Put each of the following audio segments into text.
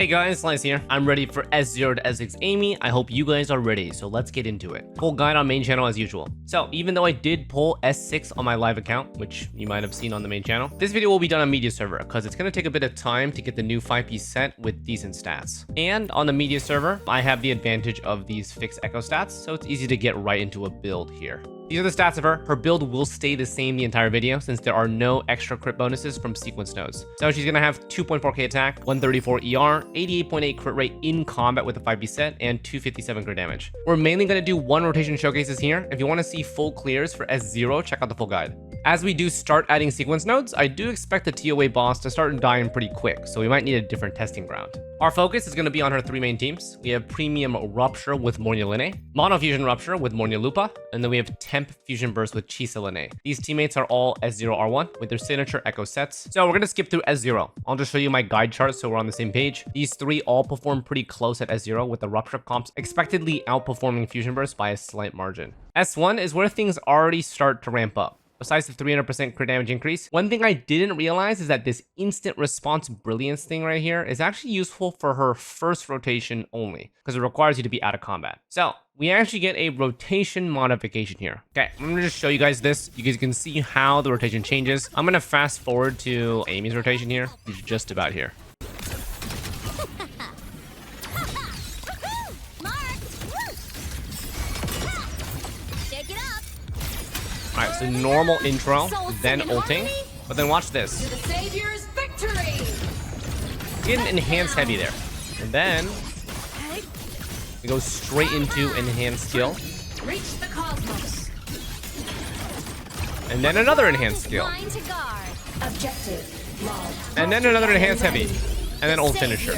Hey guys, Xlice here. I'm ready for S0 to S6 Aemeath. I hope you guys are ready, so let's get into it. Full guide on main channel as usual. So even though I did pull S6 on my live account, which you might have seen on the main channel, this video will be done on media server because it's going to take a bit of time to get the new 5-piece set with decent stats. And on the media server, I have the advantage of these fixed echo stats, so it's easy to get right into a build here. These are the stats of her. Her build will stay the same the entire video since there are no extra crit bonuses from sequence nodes. So she's going to have 2.4k attack, 134 ER, 88.8 crit rate in combat with the 5-piece set, and 257 crit damage. We're mainly going to do one rotation showcases here. If you want to see full clears for S0, check out the full guide. As we do start adding sequence nodes, I do expect the TOA boss to start dying pretty quick, so we might need a different testing ground. Our focus is going to be on her three main teams. We have Premium Rupture with Mornia Linne, Mono Fusion Rupture with Mornia Lupa, and then we have Temp Fusion Burst with Chisa Linne. These teammates are all S0R1 with their signature echo sets. So we're going to skip through S0. I'll just show you my guide chart so we're on the same page. These three all perform pretty close at S0 with the Rupture comps expectedly outperforming Fusion Burst by a slight margin. S1 is where things already start to ramp up. Besides the 300% crit damage increase, one thing I didn't realize is that this instant response brilliance thing right here is actually useful for her first rotation only, because it requires you to be out of combat. So we actually get a rotation modification here. Okay, I'm gonna just show you guys this. You guys can see how the rotation changes. I'm gonna fast forward to Amy's rotation here. It's just about here. Alright, so normal intro, then ulting, but then watch this. Get an enhanced heavy there. And then we go straight into enhanced skill. And then another enhanced skill. And then another enhanced heavy. And then ult finisher.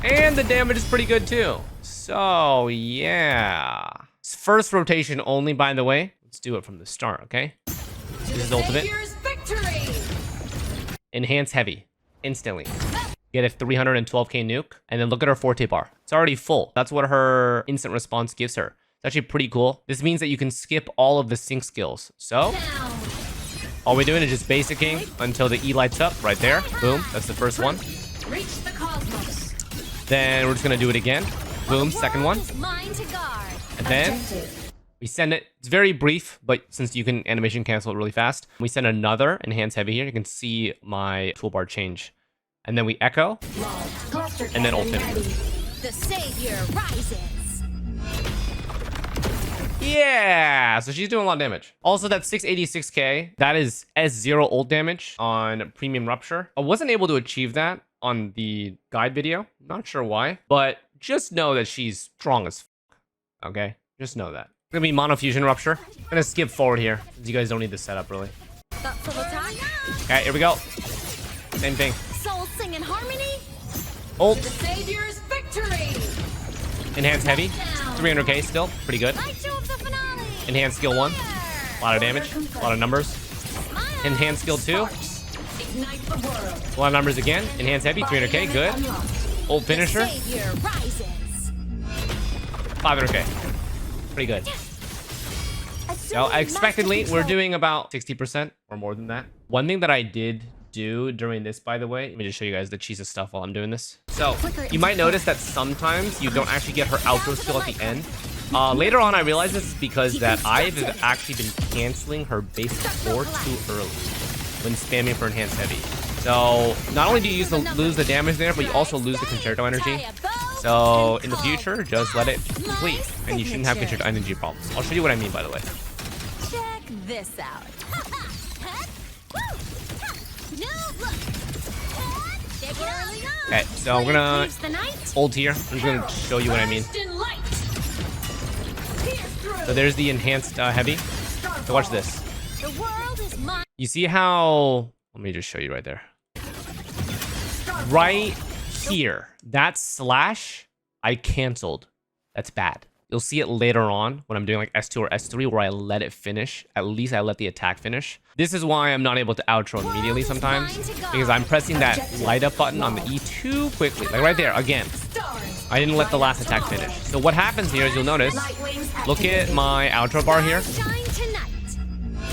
And the damage is pretty good too. So yeah. First rotation only, by the way. Let's do it from the start, okay? This is ultimate. Enhance heavy. Instantly. Get a 312k nuke. And then look at her forte bar. It's already full. That's what her instant response gives her. It's actually pretty cool. This means that you can skip all of the sync skills. So, all we're doing is just basicking until the E lights up right there. Boom. That's the first one. Then we're just going to do it again. Boom. Second one. And then we send it. It's very brief, but since you can animation cancel it really fast, we send another enhanced heavy here. You can see my toolbar change. And then we echo. And then ult finish. The savior rises. Yeah, so she's doing a lot of damage. Also, that 686k, that is S0 ult damage on Premium Rupture. I wasn't able to achieve that on the guide video. Not sure why, but just know that she's strong as okay, just know that. It's gonna be Mono Fusion Rupture. I'm gonna skip forward here, since you guys don't need the setup really. Okay, here we go. Same thing. Soul sing in harmony. Ult. The savior's victory. Enhanced heavy. 300k still, pretty good. Enhanced skill 1. A lot of damage, a lot of numbers. Enhanced skill 2. A lot of numbers again. Enhanced heavy, 300k, good. Ult finisher. 500k. Pretty good. So expectedly, we're doing about 60% or more than that. One thing that I did do during this, by the way, let me just show you guys the Chisa stuff while I'm doing this. So you might notice that sometimes you don't actually get her outro skill at the end. Later on, I realized this is because that I've actually been canceling her basic 4 too early when spamming for enhanced heavy. So not only do you lose the damage there, but you also lose the concerto energy. So in the future, just let it complete, and you shouldn't have concerto energy problems. I'll show you what I mean, by the way. Check this out. Okay, so I'm gonna ult here. I'm gonna show you what I mean. So there's the enhanced heavy. So watch this. You see how? Let me just show you right there. Right here, that slash I canceled. That's bad. You'll see it later on when I'm doing like S2 or S3 where I let it finish. At least I let the attack finish. This is why I'm not able to outro immediately sometimes, because I'm pressing that light up button on the E too quickly. Like right there, again. I didn't let the last attack finish. So what happens here is you'll notice, look at my outro bar here.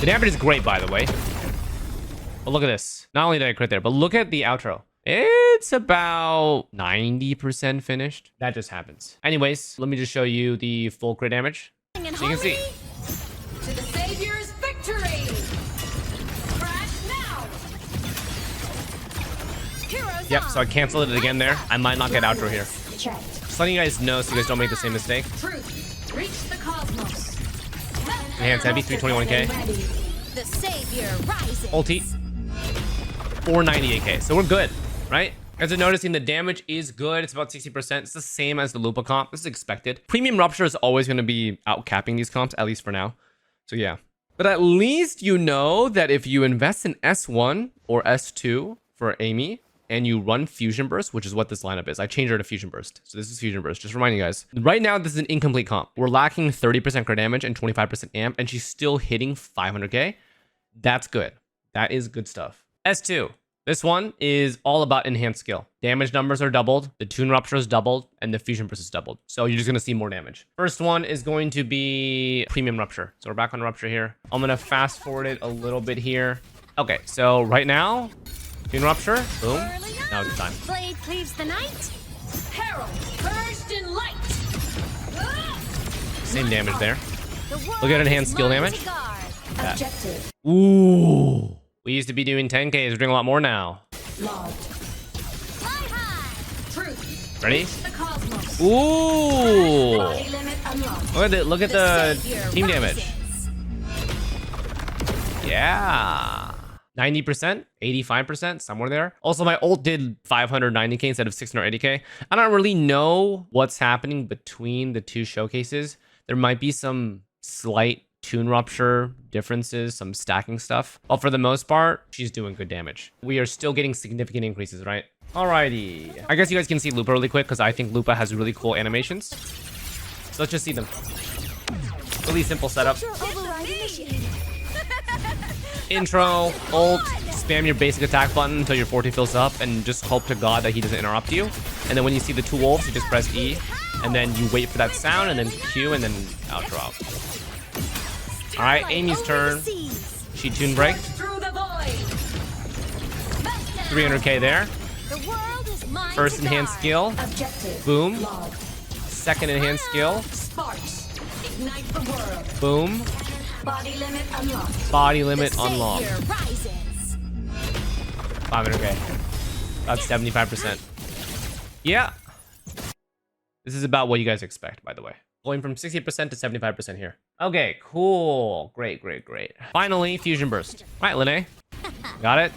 The damage is great, by the way. But look at this. Not only did I crit there, but look at the outro. it's about 90% finished. That just happens. Anyways, let me just show you the full crit damage. So you can see. To the Savior's victory! Crash now! Heroes Yep, so I canceled it again there. I might not get outro here. Checked. Just letting you guys know so you guys don't make the same mistake. Truth, reach the cosmos. Enhanced heavy, 321k. The Savior rises. Ulti, 498k. So we're good, right? As you're noticing, the damage is good. It's about 60%. It's the same as the Lupa comp. This is expected. Premium Rupture is always going to be outcapping these comps, at least for now. So yeah. But at least you know that if you invest in S1 or S2 for Aemeath, and you run Fusion Burst, which is what this lineup is. I changed her to Fusion Burst. So this is Fusion Burst. Just reminding you guys. Right now, this is an incomplete comp. We're lacking 30% crit damage and 25% amp, and she's still hitting 500k. That's good. That is good stuff. S2. This one is all about enhanced skill. Damage numbers are doubled, the Tune Rupture is doubled, and the Fusion Burst is doubled. So you're just going to see more damage. First one is going to be Premium Rupture. So we're back on Rupture here. I'm going to fast forward it a little bit here. Okay, so right now, Tune Rupture, boom. Now it's time. Blade cleaves the night. Herald, purged in light. Same damage there. The world Look at is enhanced skill mine damage. to guard. Objective. Ooh. We used to be doing 10Ks. We're doing a lot more now. Logged. Fly high. Truth. Ready? The cosmos. Ooh. Body limit unlocked. Look at the Savior team damage. rises. Yeah. 90%, 85%, somewhere there. Also, my ult did 590k instead of 680k. I don't really know what's happening between the two showcases. There might be some slight Tune Rupture differences, some stacking stuff. But for the most part, she's doing good damage. We are still getting significant increases, right? Alrighty. I guess you guys can see Lupa really quick because I think Lupa has really cool animations. So let's just see them. Really simple setup. Override initiated. Intro, ult, spam your basic attack button until your forte fills up and just hope to God that he doesn't interrupt you. And then when you see the two wolves, you just press E and then you wait for that sound and then Q and then outro out. Alright, Amy's turn. She tune break. Through the void. 300k there. The world is mine First to enhanced guard. skill. Objective. Boom. Logged. Second enhanced skill. Sparks. Ignite the world. Boom. Body limit unlocked. Body The limit unlocked. Savior rises. 500k. That's 75%. Yeah. This is about what you guys expect, by the way. Going from 60% to 75% here. Okay, cool. Great, great, great. Finally, Fusion Burst. All right, Lene. Got it.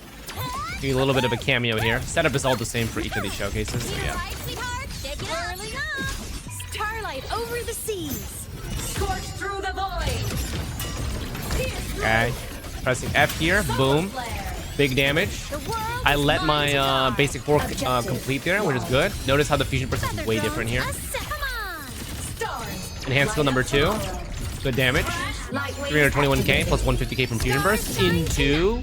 Give you a little bit of a cameo here. Setup is all the same for each of these showcases, so yeah. Right, sweetheart? Shake it early up. Starlight over the seas. Scorch through the void. Okay. Pressing F here. Boom. Big damage. The world I is let mine to my guard. basic fork complete there, which is good. Notice how the Fusion Burst is way different here. Come on. Stars. Enhanced skill number 2. Good damage. Lightweight 321k plus 150k from Fusion Burst into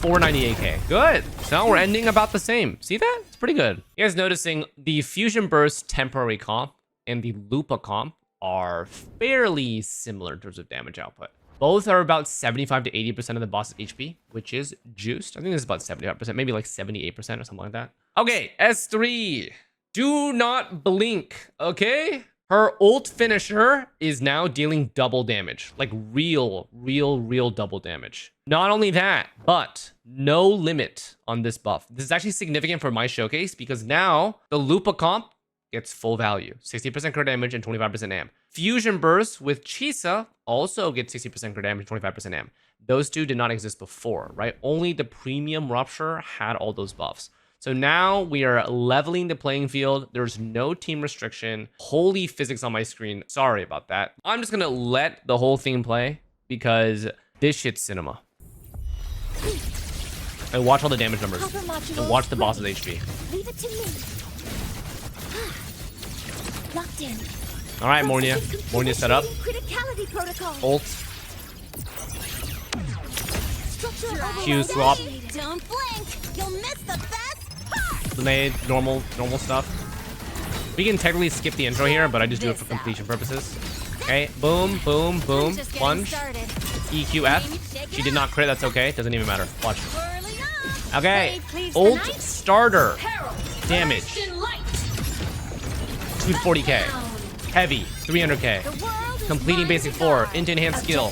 498k. Good. So we're ending about the same. See that? It's pretty good. You guys noticing the Fusion Burst temporary comp and the Lupa comp are fairly similar in terms of damage output. Both are about 75 to 80% of the boss's HP, which is juiced. I think this is about 75%, maybe like 78% or something like that. Okay, S3. Do not blink, okay? Her ult finisher is now dealing double damage. Like real double damage. Not only that, but no limit on this buff. This is actually significant for my showcase because now the Lupa comp gets full value. 60% crit damage and 25% amp. Fusion Burst with Chisa also gets 60% crit damage, 25% amp. Those two did not exist before, right? Only the Premium Rupture had all those buffs. So now we are leveling the playing field. There's no team restriction. Holy physics on my screen. Sorry about that. I'm just gonna let the whole thing play because this shit's cinema. And watch all the damage numbers. And watch the boss's HP. Leave it to me. Locked in. All right, Mornia. Mornia set up. Criticality protocol. Ult. Q swap. Don't blink. You'll miss the best part. Grenade, normal stuff. We can technically skip the intro here, but I just do it for completion purposes. Okay, boom, boom, boom. Plunge. EQF. She did not crit, that's okay. Doesn't even matter. Watch. Whirling up. Okay. Blade cleaves the Ult night. starter. Peril. Damage. Burst in light. 240k. Heavy. 300k. The world is Completing mine basic to 4. guard. Into enhanced skill.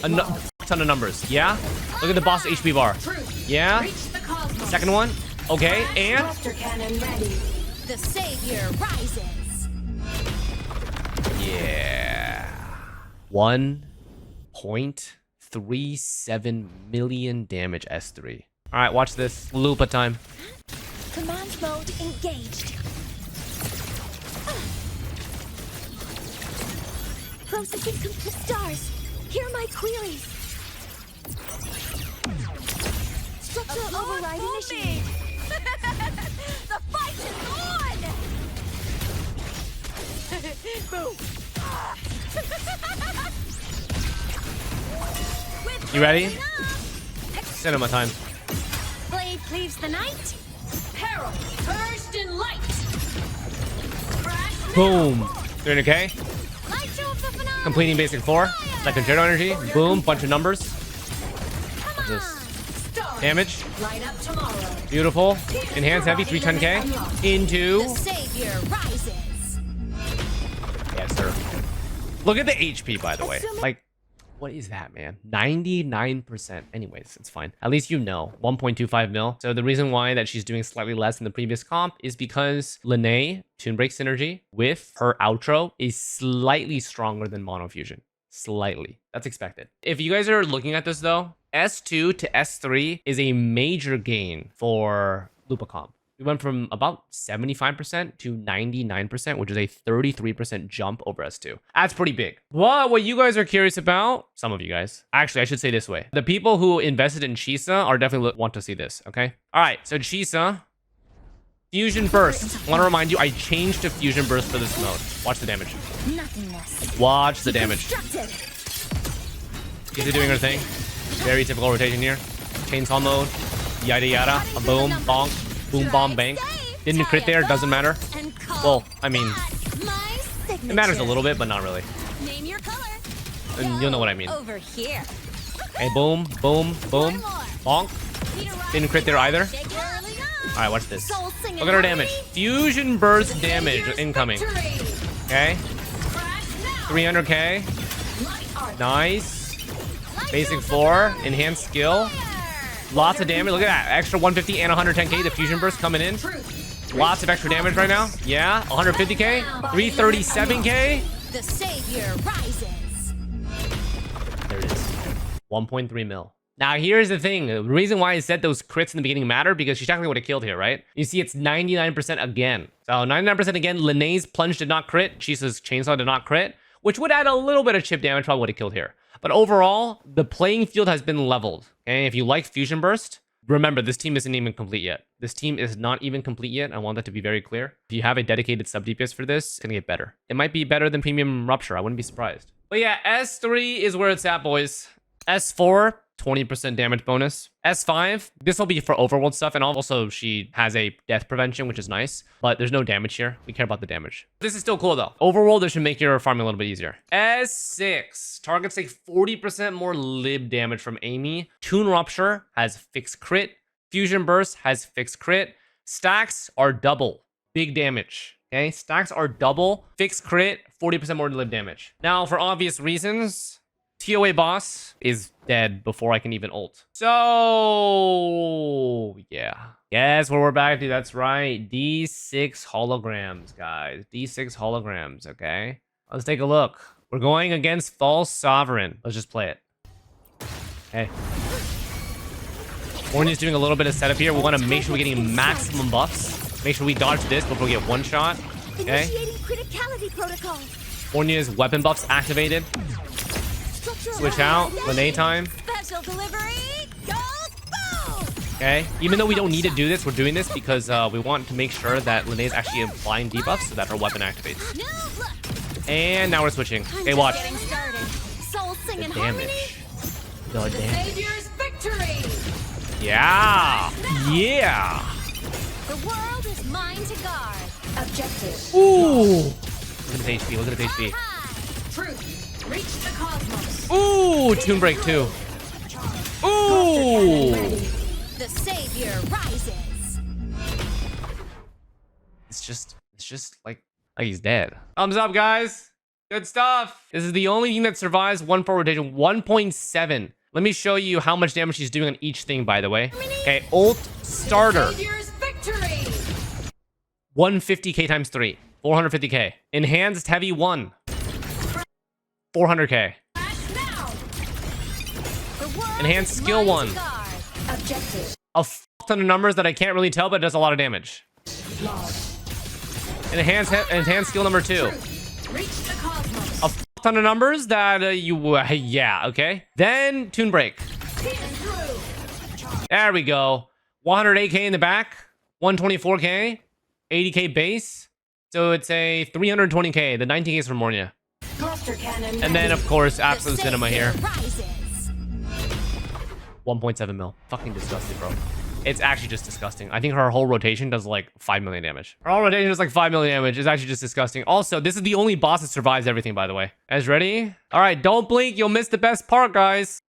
Objective. A ton of numbers. Yeah? Look at the boss HP bar. Truth. Yeah? Reach the cosmos. Second one. Okay. And Thruster cannon ready. The savior rises. yeah. 1.37 million damage S3. All right, watch this. Lupa time. Command mode engaged. Processing complete stars. Hear my queries. Structural override initiated. The fight is on! Boom. You ready? Cinema time. Blade cleaves the night. Peril. Burst in light. Crash now. Boom. 300k. Light show of the phenomenon. Completing basic 4. Second Zero energy. Boom. Bunch of numbers. Come on. This. Stars. Damage. Light up tomorrow. Beautiful. Enhanced heavy. 310k. Into. The savior rises. Yes, sir. Look at the HP, by the way. Like, what is that, man? 99%. Anyways, it's fine. At least you know. 1.25 mil. So the reason why that she's doing slightly less than the previous comp is because Lene, Toon Break synergy, with her outro is slightly stronger than Mono Fusion. Slightly. That's expected. If you guys are looking at this, though, S2 to S3 is a major gain for Lupa comp. We went from about 75% to 99%, which is a 33% jump over S2. That's pretty big. What you guys are curious about, some of you guys, actually, I should say this way. The people who invested in Chisa are definitely want to see this, okay? All right, so Chisa, Fusion Burst. I want to remind you, I changed to Fusion Burst for this mode. Watch the damage. Nothingness. Watch the damage. Constructed. Chisa doing her thing. Very typical rotation here. Chainsaw mode. Yada yada. A boom, bonk. Boom, bomb, bang. Didn't crit there, doesn't matter. Well, I mean, it matters a little bit, but not really. Name your color. And you'll know what I mean. Over here. Hey, boom, boom, boom. Bonk. Didn't crit there either. All right, watch this. Look at her damage. Fusion burst damage incoming. Okay. 300k. Nice. Basic 4. Enhanced skill. Lots of damage. Look at that. Extra 150 and 110k. The fusion burst coming in. Lots of extra damage right now. Yeah. 150k. 337k. The savior rises. There it is. 1.3 mil. Now, here's the thing. The reason why I said those crits in the beginning matter, because she technically would have killed here, right? You see, it's 99% again. So 99% again. Lene's plunge did not crit. Chisa's chainsaw did not crit, which would add a little bit of chip damage. Probably would have killed here. But overall, the playing field has been leveled. Okay, if you like Fusion Burst, remember, this team isn't even complete yet. This team is not even complete yet. I want that to be very clear. If you have a dedicated sub DPS for this, it's gonna get better. It might be better than Premium Rupture. I wouldn't be surprised. But yeah, S3 is where it's at, boys. S4, 20% damage bonus. S5, this will be for overworld stuff, and also she has a death prevention, which is nice, but there's no damage here. We care about the damage. This is still cool though. Overworld, this should make your farming a little bit easier. S6, targets take 40% more lib damage from Aemeath. Toon Rupture has fixed crit. Fusion Burst has fixed crit. Stacks are double. Big damage. Okay, stacks are double. Fixed crit, 40% more lib damage. Now, for obvious reasons, TOA boss is dead before I can even ult. So, yeah. Guess what we're back to? That's right. D6 holograms, guys. D6 holograms, okay? Let's take a look. We're going against False Sovereign. Let's just play it. Okay. Ornya's doing a little bit of setup here. We want to make sure we're getting maximum buffs. Make sure we dodge this before we get one shot. Okay. Initiating criticality protocol. Ornya's weapon buffs activated. Switch out. Lene time. Special delivery. Go boom. Okay. Even though we don't need to do this, we're doing this because we want to make sure that Lene's actually applying debuffs so that her weapon activates. No, look. And now we're switching. I'm Okay, just watch. getting started. Soul The singing harmony. damage. The damage. Savior's victory. Yeah. Yeah. The world is mine to guard. Objective. Ooh. Look at his HP. Look at his HP. High. Truth. Reach the cosmos. Ooh. Toon Break 2. Ooh. The savior rises. It's just like he's dead. Thumbs up, guys. Good stuff. This is the only thing that survives 1-4 rotation. 1.7. Let me show you how much damage she's doing on each thing, by the way. Okay, ult starter. Savior's victory. 150k times 3. 450k. Enhanced heavy 1. 400k. Act now. The world Enhanced is skill mine to 1. guard. Objective. A ton of numbers that I can't really tell, but it does a lot of damage. Enhanced skill number 2. Reach the cosmos. A ton of numbers that yeah, okay. Then tune break. Pierce through. There we go. 108k in the back, 124k, 80k base. So it's a 320k. The 19k is from Mornia. Cluster cannon. And then, of course, The Absolute Cinema savior here. rises. 1.7 mil. Fucking disgusting, bro. It's actually just disgusting. I think her whole rotation does like 5 million damage. Her whole rotation does like 5 million damage. It's actually just disgusting. Also, this is the only boss that survives everything, by the way. Guys, ready? All right, don't blink. You'll miss the best part, guys.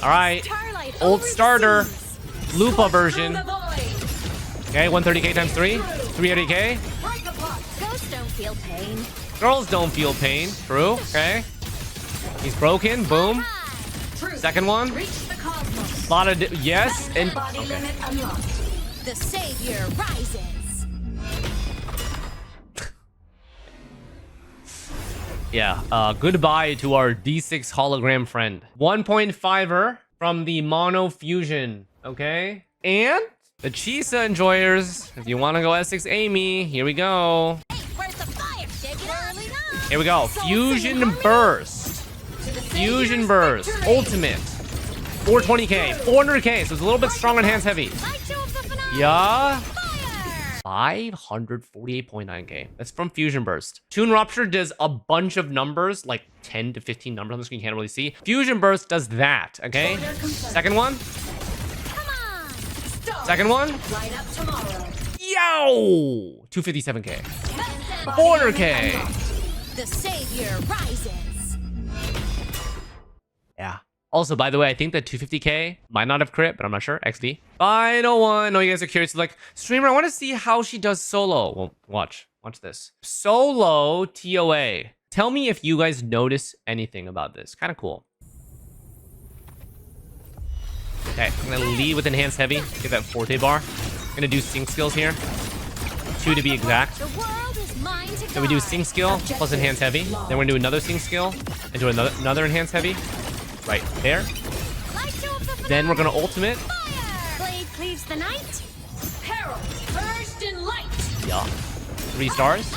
All right. Starlight Old over the starter. seas. Lupa version. Through the void. Okay, 130k times 3. 380k. Break apart. Ghosts don't feel pain. Girls don't feel pain. True. Okay. He's broken. Boom. Truth. Second one. Reach the cosmos. Lot of yes. And Body okay. limit unlocked. The savior rises. Yeah. Goodbye to our D6 hologram friend. 1.5er from the Mono Fusion. Okay. And the Chisa enjoyers. If you want to go S6 Amy, here we go. Hey, where's the fire? Dig it early up. Here we go. Fusion Burst. To the Fusion savior's Burst. victory. Ultimate. 420k. 400k. So it's a little bit strong on hands heavy. Light show of the finale. Yeah. Fire. 548.9k. That's from Fusion Burst. Tune Rupture does a bunch of numbers, like 10 to 15 numbers on the screen. You can't really see. Fusion Burst does that. Okay. Order confirmed. Second one. Come on. Stars. Second one. Light up tomorrow. Yo. 257k. Body 400k. limit unlocked. The savior rises. Yeah. Also, by the way, I think that 250k might not have crit, but I'm not sure. XD. Final one. No, you guys are curious. Like, streamer, I want to see how she does solo. Well, watch. Watch this. Solo TOA. Tell me if you guys notice anything about this. Kind of cool. Okay, I'm going to lead with Enhanced Heavy. Get that Forte bar. Going to do Sync skills here. 2 to be exact. The world is mine to guard. So we do Sync skill plus Enhanced Heavy. Then we're going to do another Sync skill and do another Enhanced Heavy. Right there. Light show of the finale. Then we're going to Ultimate. Fire. Blade cleaves the night. Herald. First in light. Yeah. 3 stars.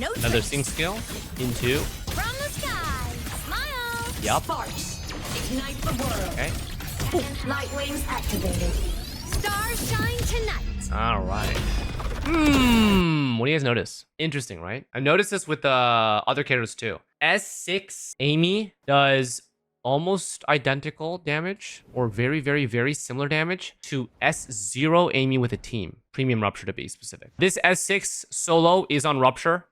No Another tricks. Sync skill into. From the sky. Smile. Yup. Sparks. Ignite the world. Okay. Light wings activated. Stars shine tonight. All right. What do you guys notice? Interesting, right? I noticed this with the other characters too. S6 Amy does almost identical damage or very, very, very similar damage to S0 Amy with a team. Premium Rupture to be specific. This S6 solo is on Rupture.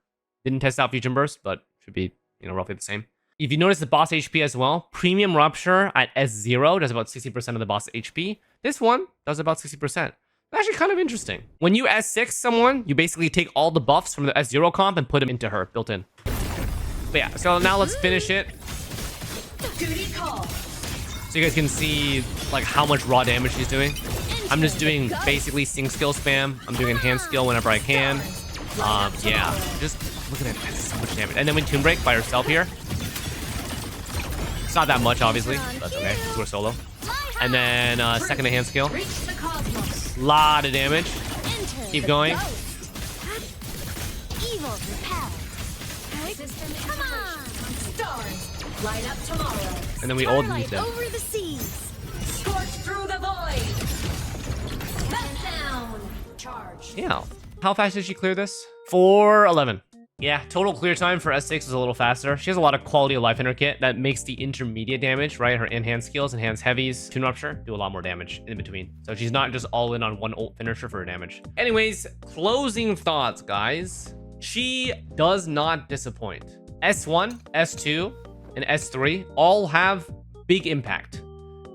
Didn't test out Fusion Burst, but should be, roughly the same. If you notice the boss HP as well, Premium Rupture at S0 does about 60% of the boss HP. This one does about 60%. It's actually kind of interesting. When you S6 someone, you basically take all the buffs from the S0 comp and put them into her, built in. But yeah, so now let's finish it. Duty call. So you guys can see like how much raw damage she's doing. I'm just doing basically Sync skill spam. I'm doing Enhanced skill whenever I can. Yeah, just look at that. That's so much damage. And then when Tomb Break by herself here. It's not that much, obviously. But that's okay. We're solo. And then second Enhanced skill. Reach the cosmos. Lot of damage. Keep going. Evil repelled. System Come on. Stars. Light up tomorrow. And then we old Starlight them. over the seas. Scorch through the void. Meltdown. Charge. Yeah. How fast did she clear this? 411. Yeah, total clear time for S6 is a little faster. She has a lot of quality of life in her kit that makes the intermediate damage, right? Her enhanced skills, enhanced heavies, tune rupture, do a lot more damage in between. So she's not just all in on one ult finisher for her damage. Anyways, closing thoughts, guys. She does not disappoint. S1, S2, and S3 all have big impact.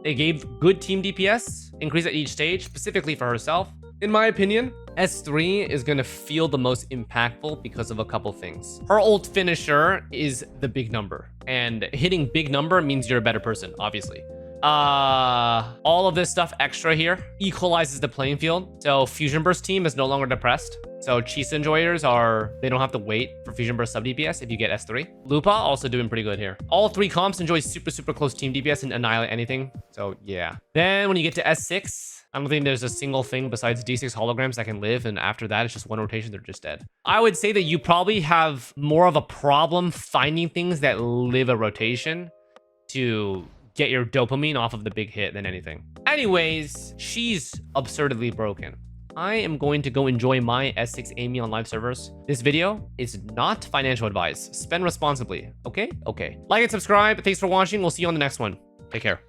They gave good team DPS, increase at each stage, specifically for herself. In my opinion, S3 is going to feel the most impactful because of a couple things. Her ult finisher is the big number, and hitting big number means you're a better person, obviously. All of this stuff extra here equalizes the playing field. So Fusion Burst team is no longer depressed. So Cheese enjoyers they don't have to wait for Fusion Burst sub DPS if you get S3. Lupa also doing pretty good here. All three comps enjoy super close team DPS and annihilate anything. So yeah. Then when you get to S6, I don't think there's a single thing besides D6 holograms that can live. And after that, it's just one rotation. They're just dead. I would say that you probably have more of a problem finding things that live a rotation to get your dopamine off of the big hit than anything. Anyways, she's absurdly broken. I am going to go enjoy my S6 Aemeath on live servers. This video is not financial advice. Spend responsibly. Okay? Okay. Like and subscribe. Thanks for watching. We'll see you on the next one. Take care.